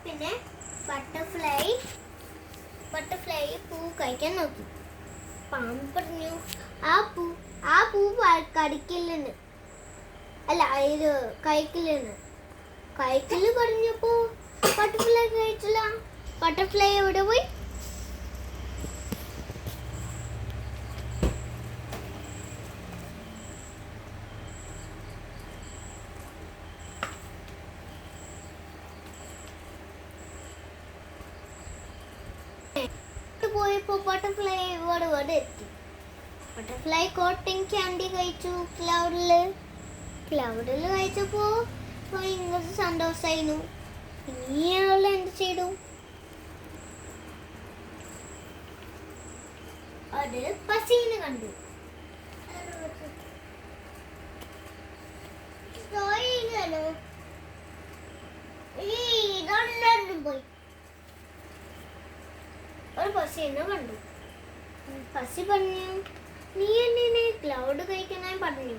പിന്നെ ബട്ടർഫ്ലൈ പൂ കഴിക്കാൻ നോക്കി. പാമ്പ് പറഞ്ഞു ആ പൂ കടിക്കില്ലെന്ന്, അല്ല ഇത് കഴിക്കില്ലെന്ന്. കഴിക്കല് പറഞ്ഞപ്പോ ബട്ടർഫ്ലൈ കഴിച്ചില്ല. ബട്ടർഫ്ലൈ എവിടെ പോയി? പോയപ്പോ ബട്ടർഫ്ലൈ ഇവിടെ എത്തി. ബട്ടർഫ്ലൈ കോട്ടൺ ക്യാൻഡി കഴിച്ചു. ക്ലൗഡില് കഴിച്ചപ്പോ ഭയങ്കര സന്തോഷായിരുന്നു. ഇനി അവൾ എന്ത് ചെയ്തു? അത് പശീനെ കണ്ടു. പോയി ഒരു പശീനെ കണ്ടു. പശി പറഞ്ഞു, നീ എന്തിനാ ക്ലൗഡ് കഴിക്കണേ പറഞ്ഞു.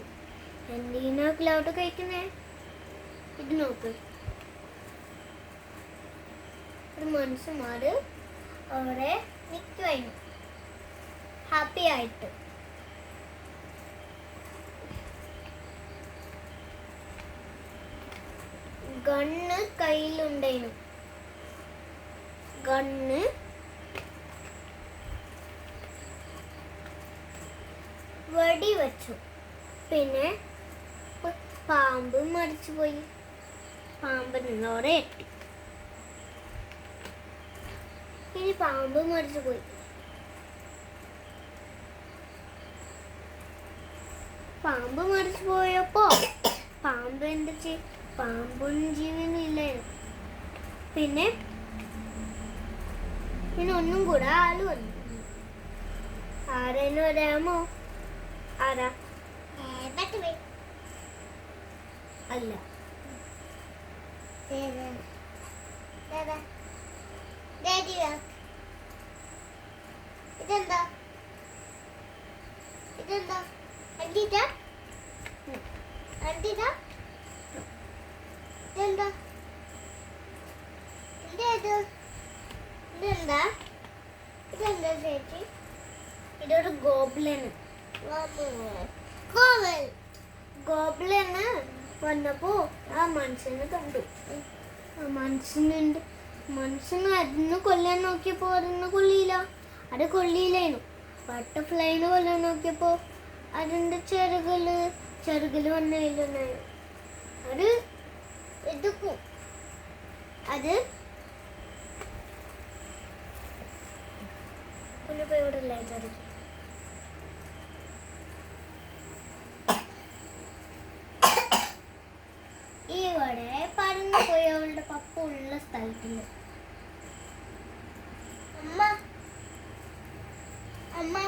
എന്തിനാ ക്ലൗഡ് കഴിക്കണേ? ഇത് നോക്ക്. ഒരു മനുഷ്യന്മാര് അവിടെ നിൽക്കുവായിരുന്നു ഹാപ്പി ആയിട്ട്. ഗണ്ണ് കയ്യിലുണ്ടായിരുന്നു. ഗണ്ണ് വെടി വെച്ചു. പിന്നെ പാമ്പ് മരിച്ചുപോയി. പാമ്പ് നിന്നോടെ എത്തി. ഇനി പാമ്പ് മരിച്ചുപോയി. പാമ്പ് മരിച്ചു പോയപ്പോ പാമ്പ് എന്താ ചെയ്യും? പാമ്പൊന്നും ജീവനില്ലായിരുന്നു. പിന്നെ ഒന്നും കൂടെ ആള് വന്നു. ആരെന്ന് പറയാമോ? ആരാ? അല്ല, ഇതെന്താ? അണ്ടിതാ ഇതെന്താ? ഇതെന്താ ചേച്ചി? ഇതൊരു ഗോബ്ലിന്. ഗോബ്ലിന് വന്നപ്പോ ആ മനുഷ്യനെ കണ്ടു. ആ മനുഷ്യന് അതിന് കൊല്ലാൻ നോക്കിയപ്പോ അതൊന്നും കൊള്ളിയില്ല. അത് കൊള്ളിയില്ലായിരുന്നു. ബട്ടർഫ്ലൈന് കൊല്ലാൻ നോക്കിയപ്പോ അതിന്റെ ചെറുകില് വന്നില്ലായിരുന്നു. അത് എടുക്കും. അത് ഇവിടെ ലൈറ്റ് അടിക്കും. ഇവിടെ പറന്നു പോയി അവളുടെ പപ്പ ഉള്ള സ്ഥലത്തില്. അമ്മ